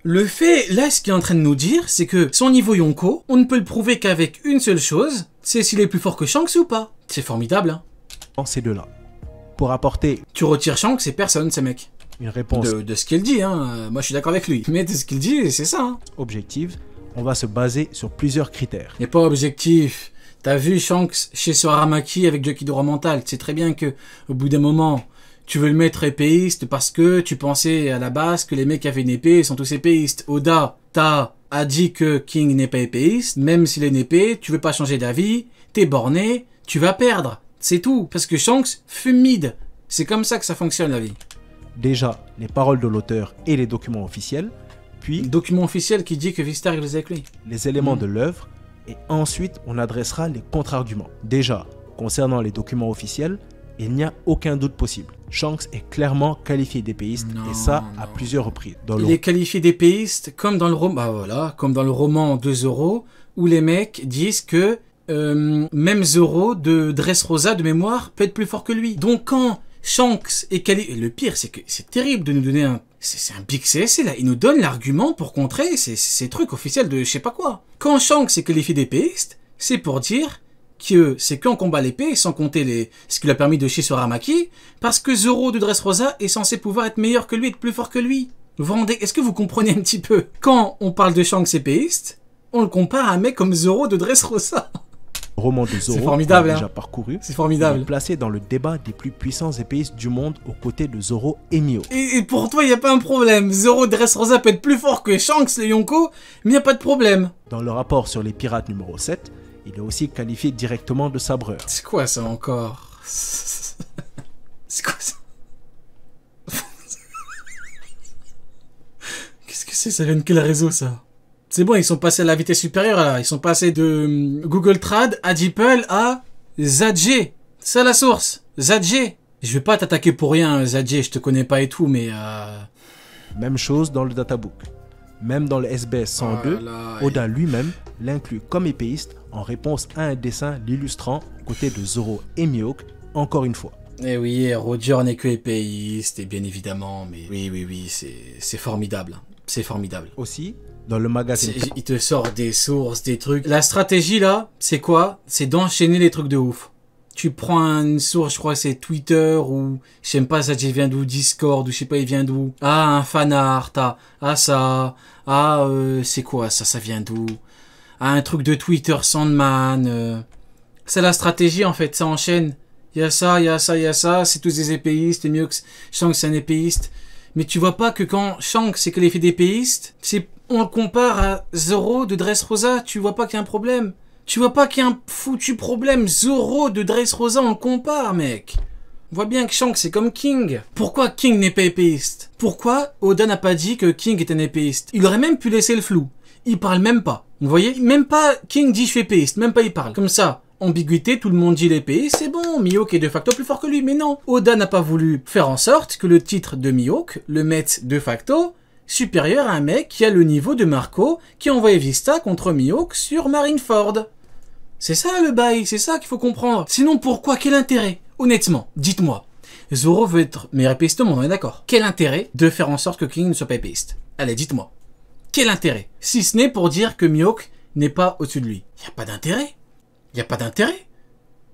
Le fait, là, ce qu'il est en train de nous dire, c'est que son niveau Yonko, on ne peut le prouver qu'avec une seule chose, c'est s'il est plus fort que Shanks ou pas. C'est formidable, hein. Ces deux-là. Pour apporter... Tu retires Shanks, c'est personne, ces mecs. Une réponse... De ce qu'il dit, hein. Moi, je suis d'accord avec lui. Mais de ce qu'il dit, c'est ça, hein. Objective, on va se baser sur plusieurs critères. Il n'est pas objectif. T'as vu Shanks chez Soraramaki avec Jockey Droit Mental. Tu sais très bien que, au bout d'un moment, tu veux le mettre épéiste parce que tu pensais à la base que les mecs qui avaient une épée sont tous épéistes. Oda, a dit que King n'est pas épéiste. Même s'il est une épée, tu veux pas changer d'avis. T'es borné, tu vas perdre. C'est tout. Parce que Shanks fume mid. C'est comme ça que ça fonctionne, la vie. Déjà, les paroles de l'auteur et les documents officiels. Puis, document officiel qui dit que Vistar est avec lui. Les éléments de l'œuvre. Et ensuite, on adressera les contre-arguments. Déjà, concernant les documents officiels, il n'y a aucun doute possible. Shanks est clairement qualifié d'épéiste, et ça à plusieurs reprises. Il est qualifié d'épéiste comme dans le roman, bah voilà, comme dans le roman de Zoro, où les mecs disent que même Zoro de Dressrosa de mémoire peut être plus fort que lui. Donc quand Shanks est qualifié, le pire c'est que c'est terrible de nous donner un, c'est un big CSC là, il nous donne l'argument pour contrer ces trucs officiels de je sais pas quoi. Quand Shanks est qualifié d'épéiste, c'est pour dire que c'est qu'en combat l'épée, sans compter ce qui lui a permis de chier sur Aramaki, parce que Zoro de Dressrosa est censé pouvoir être meilleur que lui, être plus fort que lui. Vous rendez, est-ce que vous comprenez un petit peu? Quand on parle de Shanks épéiste, on le compare à un mec comme Zoro de Dressrosa. Le roman de Zoro, c'est formidable, déjà parcouru, c'est formidable. Il est placé dans le débat des plus puissants épéistes du monde aux côtés de Zoro et Mihawk. Et pour toi, il n'y a pas un problème. Zoro de Dressrosa peut être plus fort que Shanks, le Yonko, mais il n'y a pas de problème. Dans le rapport sur les pirates numéro 7, il est aussi qualifié directement de sabreur. C'est quoi ça encore? C'est quoi ça? Qu'est-ce que c'est? Ça vient de quel réseau ça? C'est bon, ils sont passés à la vitesse supérieure là. Ils sont passés de Google Trad à DeepL à Zadje. C'est la source. Zadje. Je vais pas t'attaquer pour rien, Zadje, je te connais pas et tout, mais Même chose dans le databook. Même dans le SBS 102, Oda lui-même l'inclut comme épéiste en réponse à un dessin l'illustrant aux côtés de Zoro et Mihawk, encore une fois. Eh oui, Roger n'est que épéiste, et bien évidemment, mais oui, c'est formidable. C'est formidable. Aussi, dans le magazine... Il te sort des sources, des trucs. La stratégie là, c'est quoi? C'est d'enchaîner les trucs de ouf. Tu prends une source, je crois que c'est Twitter, ou je sais pas, ça vient d'où, Discord, ou je sais pas, il vient d'où. Ah, un fanart, ça, c'est quoi ça vient d'où? Ah, un truc de Twitter, Sandman, c'est la stratégie en fait, ça enchaîne. Il y a ça, c'est tous des épéistes, et mieux que Shanks c'est un épéiste. Mais tu vois pas que quand Shanks c'est qualifié d'épéiste, on le compare à Zoro de Dressrosa, tu vois pas qu'il y a un problème. Tu vois pas qu'il y a un foutu problème. Zoro de Dressrosa, on le compare, mec. On voit bien que Shanks c'est comme King. Pourquoi King n'est pas épéiste? Pourquoi Oda n'a pas dit que King est un épéiste? Il aurait même pu laisser le flou. Il parle même pas. Vous voyez? Même pas King dit je suis épéiste. Même pas il parle. Comme ça, ambiguïté, tout le monde dit l'épéiste, c'est bon. Mihawk est de facto plus fort que lui. Mais non. Oda n'a pas voulu faire en sorte que le titre de Mihawk le mette de facto supérieur à un mec qui a le niveau de Marco qui a envoyé Vista contre Mihawk sur Marineford. C'est ça le bail, c'est ça qu'il faut comprendre. Sinon pourquoi? Quel intérêt? Honnêtement, dites-moi. Zoro veut être meilleur épéiste au monde, on est d'accord. Quel intérêt de faire en sorte que King ne soit pas épéiste? Allez, dites-moi. Quel intérêt? Si ce n'est pour dire que Mihawk n'est pas au-dessus de lui. Y a pas d'intérêt. Y a pas d'intérêt.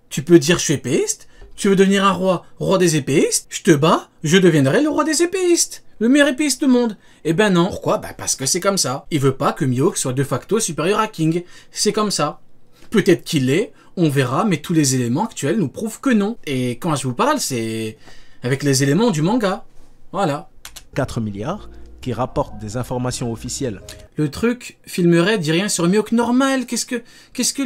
Tu peux dire je suis épéiste, tu veux devenir un roi des épéistes, je te bats, je deviendrai le roi des épéistes. Le meilleur épéiste du monde. Eh ben non. Pourquoi? Bah parce que c'est comme ça. Il veut pas que Mihawk soit de facto supérieur à King. C'est comme ça. Peut-être qu'il l'est, on verra, mais tous les éléments actuels nous prouvent que non. Et quand je vous parle, c'est avec les éléments du manga. Voilà. 4 milliards qui rapportent des informations officielles. Le truc, filmerait, dit rien sur Mihawk normal. Qu'est-ce que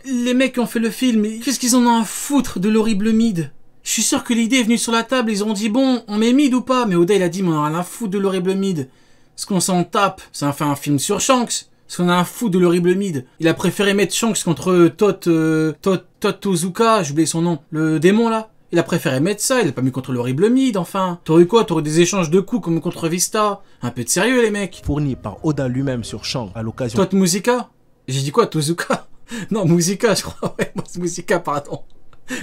les mecs qui ont fait le film, qu'est-ce qu'ils en ont à foutre de l'horrible mid? Je suis sûr que l'idée est venue sur la table, ils ont dit bon, on met mid ou pas? Mais Oda il a dit mais on a rien à foutre de l'horrible mid. Ce qu'on s'en tape, ça fait un film sur Shanks. Parce qu'on a un fou de l'horrible mid. Il a préféré mettre Shanks contre Tozuka, j'ai oublié son nom, le démon là. Il a préféré mettre ça, il a pas mis contre l'horrible mid, enfin. T'aurais eu quoi? T'aurais des échanges de coups comme contre Vista. Un peu de sérieux les mecs. Fourni par Oda lui-même sur Shanks à l'occasion... Musica? J'ai dit quoi? Tozuka? Non, Musica je crois, ouais, Musica, pardon.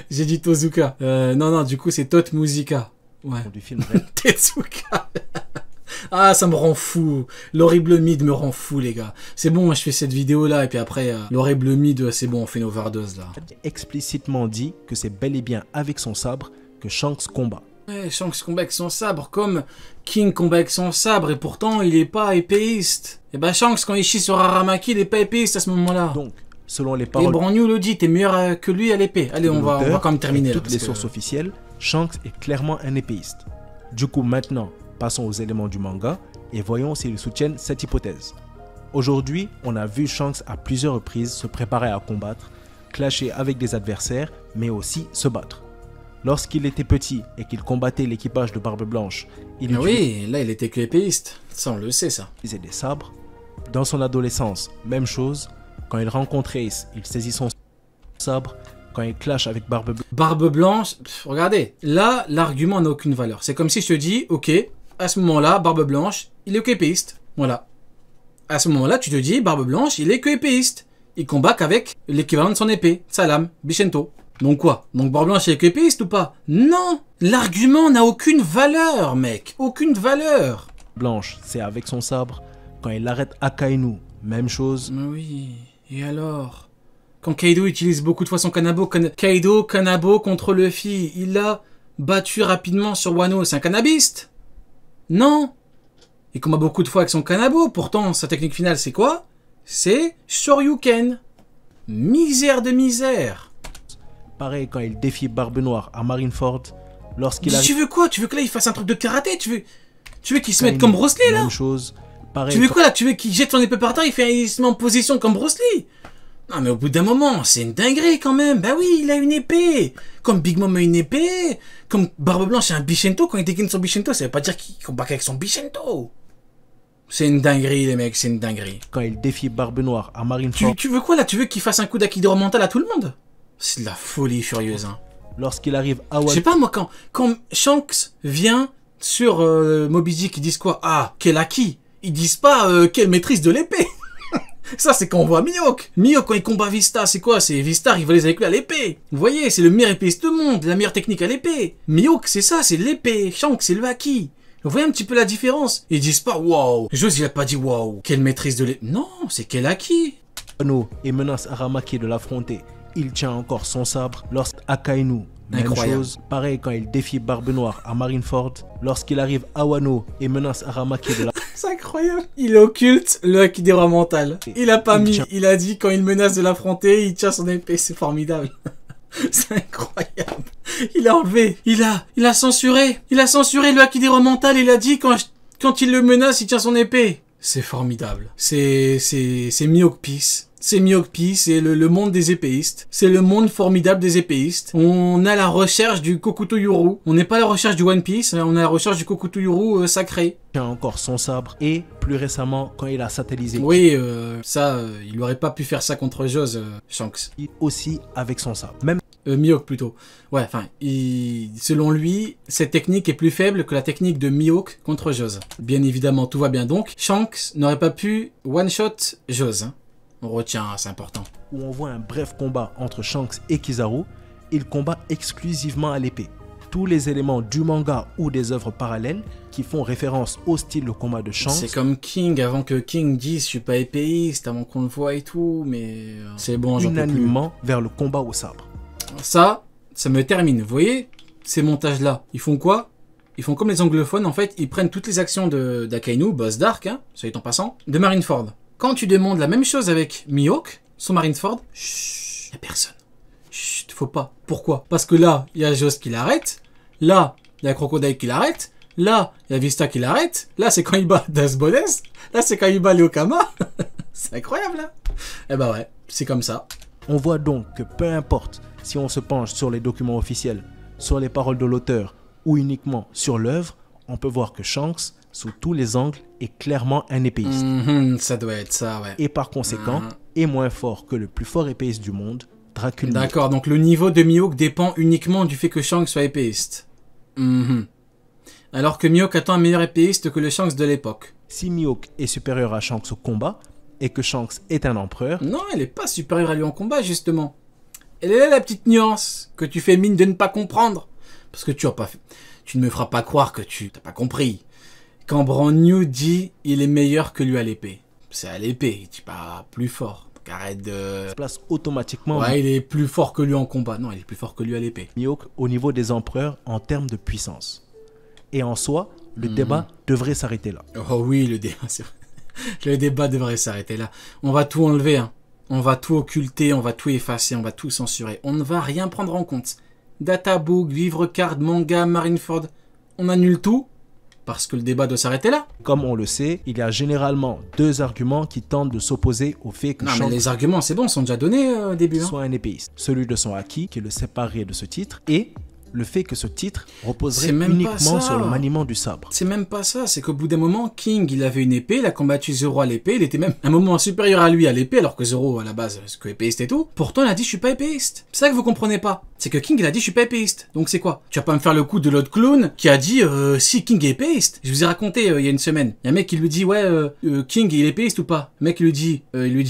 J'ai dit Tozuka. Non, du coup c'est Musica. Ouais. Du film Tetsuka. Ah, ça me rend fou. L'horrible mid me rend fou, les gars. C'est bon, moi, je fais cette vidéo-là, et puis après, l'horrible mid, c'est bon, on fait une overdose, là. Explicitement dit que c'est bel et bien avec son sabre que Shanks combat. Ouais, Shanks combat avec son sabre, comme King combat avec son sabre, et pourtant, il est pas épéiste. Et bah, Shanks, quand il chie sur Aramaki, il est pas épéiste à ce moment-là. Donc, selon les paroles... Et Brand-New le dit, t'es meilleur que lui à l'épée. Allez, on va quand même terminer. Toutes les sources officielles, Shanks est clairement un épéiste. Du coup, maintenant, passons aux éléments du manga et voyons s'ils soutiennent cette hypothèse. Aujourd'hui, on a vu Shanks à plusieurs reprises se préparer à combattre, clasher avec des adversaires, mais aussi se battre. Lorsqu'il était petit et qu'il combattait l'équipage de Barbe Blanche, il oui, là il était que épéiste. Ça, on le sait, ça. utilisait des sabres. Dans son adolescence, même chose. Quand il rencontre Ace, il saisit son sabre. Quand il clash avec Barbe Blanche, regardez, là, l'argument n'a aucune valeur. C'est comme si je te dis, ok, à ce moment-là, Barbe Blanche, il est que épéiste. Voilà. À ce moment-là, tu te dis, Barbe Blanche, il est que épéiste. Il combat qu'avec l'équivalent de son épée, sa lame, Bichento. Donc quoi? Donc Barbe Blanche est que épéiste ou pas? Non! L'argument n'a aucune valeur, mec. Aucune valeur. Blanche, c'est avec son sabre. Quand il arrête Akainu, même chose. Mais oui, et alors? Quand Kaido utilise beaucoup de fois son Kanabo, Kaido, Kanabo contre Luffy, il l'a battu rapidement sur Wano, c'est un cannabiste? Non! Il combat beaucoup de fois avec son Kanabo, pourtant sa technique finale c'est quoi? C'est Shoryuken. Misère de misère. Pareil quand il défie Barbe Noire à Marineford, lorsqu'il Tu veux quoi? Tu veux que là il fasse un truc de karaté? Tu veux qu'il se mette comme Bruce Lee là? Même chose. Pareil, tu veux quoi là? Tu veux qu'il jette son épée par terre, il se met en position comme Bruce Lee? Non mais au bout d'un moment, c'est une dinguerie quand même. Bah oui, il a une épée. Comme Big Mom a une épée. Comme Barbe Blanche a un Bichento. Quand il dégaine son Bichento, ça veut pas dire qu'il combat avec son Bichento. C'est une dinguerie les mecs, c'est une dinguerie. Quand il défie Barbe Noire à Marineford... Tu veux quoi là? Tu veux qu'il fasse un coup d'Akidoro mental à tout le monde? C'est de la folie furieuse hein. Lorsqu'il arrive à Wano... Je sais pas moi, quand Shanks vient sur Moby Dick, ils disent quoi? Ah, quel acquis. Ils disent pas quelle maîtrise de l'épée. Ça, c'est quand on voit Mihawk. Mihawk, quand il combat Vista, c'est quoi? C'est Vista rivalisé avec lui à l'épée. Vous voyez, c'est le meilleur épéiste du monde, la meilleure technique à l'épée. Mihawk, c'est ça, c'est l'épée. Shanks, c'est le haki. Vous voyez un petit peu la différence? Ils disent pas waouh. Jose, il a pas dit waouh. Quelle maîtrise de l'épée. Non, c'est quel haki. Wano et menace Aramaki de l'affronter. Il tient encore son sabre. Lorsqu'Akainu, même Incroyable. chose. Pareil quand il défie Barbe Noire à Marineford. Lorsqu'il arrive à Wano et menace Aramaki de la... C'est incroyable. Il occulte le Akidera mental. Il a pas mis, il a dit quand il menace de l'affronter, il tient son épée, c'est formidable. C'est incroyable. Il a enlevé, il a censuré le Akidera mental, il a dit quand il le menace, il tient son épée. C'est formidable. C'est Mihawk Peace. C'est Mihawk Peace, c'est le monde des épéistes. C'est le monde formidable des épéistes. On a la recherche du Kokuto Yuru. On n'est pas à la recherche du One Piece, on a la recherche du Kokuto Yuru sacré. Il tient encore son sabre. Et plus récemment, quand il a satellisé... Oui, il aurait pas pu faire ça contre Jose, Shanks. Aussi avec son sabre. Même Mihawk plutôt. Ouais, enfin, selon lui, cette technique est plus faible que la technique de Mihawk contre Jose. Bien évidemment, tout va bien donc. Shanks n'aurait pas pu one-shot Jose. Hein. On retient, c'est important. Où on voit un bref combat entre Shanks et Kizaru, il combat exclusivement à l'épée. Tous les éléments du manga ou des œuvres parallèles qui font référence au style de combat de Shanks. C'est comme King, avant que King dise je suis pas épéiste, avant qu'on le voit et tout, mais c'est bon, j'en peux plus. Unanimement vers le combat au sabre. Ça me termine. Vous voyez, ces montages-là, ils font quoi? Ils font comme les anglophones, en fait, ils prennent toutes les actions d'Akainu, boss Dark, hein, soit en passant, de Marineford. Quand tu demandes la même chose avec Mihawk, son Marineford, chut, y a personne. Chut, faut pas. Pourquoi? Parce que là, il y a Joss qui l'arrête, là, il y a Crocodile qui l'arrête, là, il y a Vista qui l'arrête, là, c'est quand il bat Das Bodes, là, c'est quand il bat Leokama. C'est incroyable, là. Eh ben ouais, c'est comme ça. On voit donc que peu importe si on se penche sur les documents officiels, sur les paroles de l'auteur ou uniquement sur l'œuvre, on peut voir que Shanks, sous tous les angles, est clairement un épéiste. Ça doit être ça, ouais. Et par conséquent, est moins fort que le plus fort épéiste du monde, Dracul. D'accord, donc le niveau de Mihawk dépend uniquement du fait que Shanks soit épéiste. Alors que Mihawk attend un meilleur épéiste que le Shanks de l'époque. Si Mihawk est supérieur à Shanks au combat, et que Shanks est un empereur... Non, elle n'est pas supérieure à lui en combat, justement. Elle est là la petite nuance que tu fais mine de ne pas comprendre. Parce que tu ne me feras pas croire que tu n'as pas compris. Quand Brand New dit il est meilleur que lui à l'épée. C'est à l'épée, il dit pas plus fort. Donc arrête de... se place automatiquement. Ouais, il est plus fort que lui en combat. Non, il est plus fort que lui à l'épée. Mihawk au niveau des empereurs en termes de puissance. Et en soi, le débat devrait s'arrêter là. Oh oui, le débat, c'est vrai. Le débat devrait s'arrêter là. On va tout enlever, hein. On va tout occulter, on va tout effacer, on va tout censurer. On ne va rien prendre en compte. Databook, livre card, manga, Marineford, on annule tout parce que le débat doit s'arrêter là. Comme on le sait, il y a généralement deux arguments qui tentent de s'opposer au fait que non, mais les arguments, c'est bon, sont déjà donnés au début. Soit un épéiste. Celui de son acquis qui le séparait de ce titre et le fait que ce titre reposerait uniquement sur le maniement du sabre. C'est même pas ça, c'est qu'au bout d'un moment, King, il avait une épée, il a combattu Zoro à l'épée, il était même un moment supérieur à lui à l'épée, alors que Zoro, à la base, c'est que épéiste et tout. Pourtant, il a dit, je suis pas épéiste. C'est ça que vous comprenez pas. C'est que King, il a dit, je suis pas épéiste. Donc c'est quoi? Tu vas pas me faire le coup de l'autre clown qui a dit, si King est épéiste. Je vous ai raconté il y a une semaine. Il y a un mec qui lui dit, ouais, King, il est épéiste ou pas? Le mec, il lui dit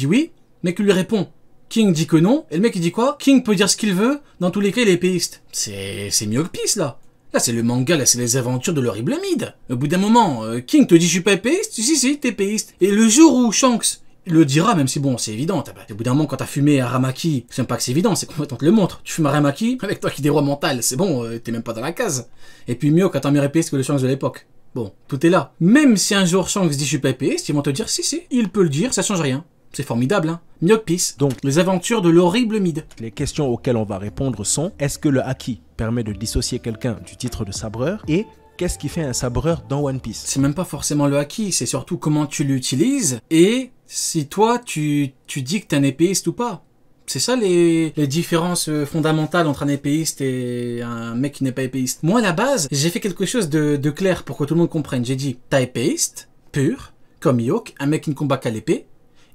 oui. Le mec lui répond, King dit que non, et le mec il dit quoi? King peut dire ce qu'il veut, dans tous les cas il est épéiste. C'est Mihawk Peace là. Là c'est le manga, là c'est les aventures de l'horrible Mid. Au bout d'un moment, King te dit je suis pas épéiste, si t'es épéiste. Et le jour où Shanks il le dira, même si bon c'est évident, au bout d'un moment quand t'as fumé Aramaki, c'est même pas que c'est évident, c'est qu'on te le montre. Tu fumes Aramaki, avec toi qui déroie mental, c'est bon, t'es même pas dans la case. Et puis Mihawk attend mieux épéiste que le Shanks de l'époque. Bon, tout est là. Même si un jour Shanks dit je suis pas épéiste, ils vont te dire si, il peut le dire, ça change rien. C'est formidable, hein. Mihawk Peace. Donc, les aventures de l'horrible Mid. Les questions auxquelles on va répondre sont: est-ce que le haki permet de dissocier quelqu'un du titre de sabreur? Et qu'est-ce qui fait un sabreur dans One Piece? C'est même pas forcément le haki, c'est surtout comment tu l'utilises et si toi, tu dis que t'es un épéiste ou pas. C'est ça les différences fondamentales entre un épéiste et un mec qui n'est pas épéiste. Moi, à la base, j'ai fait quelque chose de clair pour que tout le monde comprenne. J'ai dit, t'as épéiste, pur, comme Mihawk, un mec qui ne combat qu'à l'épée,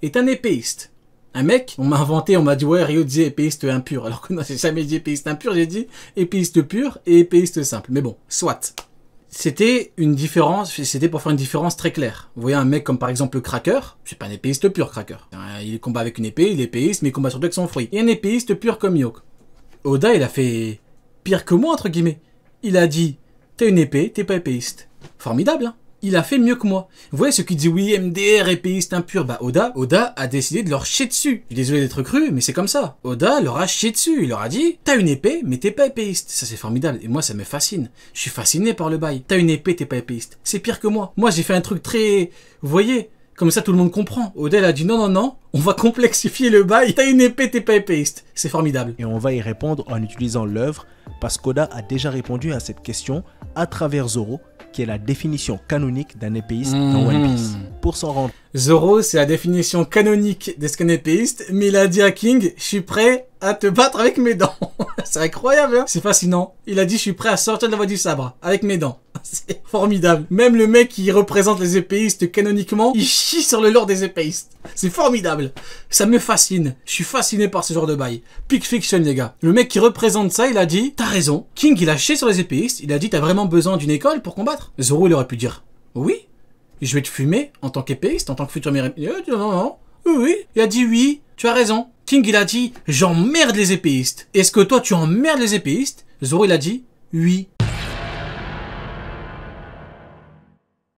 est un épéiste. Un mec, on m'a dit, ouais, Ryo disait épéiste impur. Alors que non, j'ai jamais dit épéiste impur, j'ai dit épéiste pur et épéiste simple. Mais bon, soit. C'était une différence, c'était pour faire une différence très claire. Vous voyez un mec comme par exemple le Cracker, c'est pas un épéiste pur, Cracker. Il combat avec une épée, il est épéiste, mais il combat surtout avec son fruit. Et un épéiste pur comme Mihawk. Oda, il a fait pire que moi, entre guillemets. Il a dit, t'es une épée, t'es pas épéiste. Formidable, hein. Il a fait mieux que moi. Vous voyez ceux qui disent oui, MDR, épéiste impur. Bah Oda a décidé de leur chier dessus. Je suis désolé d'être cru, mais c'est comme ça. Oda leur a chié dessus. Il leur a dit, t'as une épée, mais t'es pas épéiste. Ça c'est formidable. Et moi ça me fascine. Je suis fasciné par le bail. T'as une épée, t'es pas épéiste. C'est pire que moi. Moi j'ai fait un truc très... Vous voyez, comme ça tout le monde comprend. Oda il a dit non, on va complexifier le bail. T'as une épée, t'es pas épéiste. C'est formidable. Et on va y répondre en utilisant l'œuvre, parce qu'Oda a déjà répondu à cette question à travers Zoro, qui est la définition canonique d'un épéiste dans One Piece. Pour s'en rendre... Zoro, c'est la définition canonique de ce qu'un épéiste, mais il a dit à King, je suis prêt à te battre avec mes dents. C'est incroyable, hein. C'est fascinant. Il a dit, je suis prêt à sortir de la voie du sabre, avec mes dents. C'est formidable. Même le mec qui représente les épéistes canoniquement, il chie sur le lore des épéistes. C'est formidable. Ça me fascine. Je suis fasciné par ce genre de bail. Peak Fiction, les gars. Le mec qui représente ça, il a dit, t'as raison. King, il a chié sur les épéistes. Il a dit, t'as vraiment besoin d'une école pour combattre. Zoro, il aurait pu dire, oui. Je vais te fumer en tant qu'épéiste, en tant que futur mérite. Non. Oui. Il a dit oui. Tu as raison. King, il a dit, j'emmerde les épéistes. Est-ce que toi, tu emmerdes les épéistes? Zoro, il a dit, oui.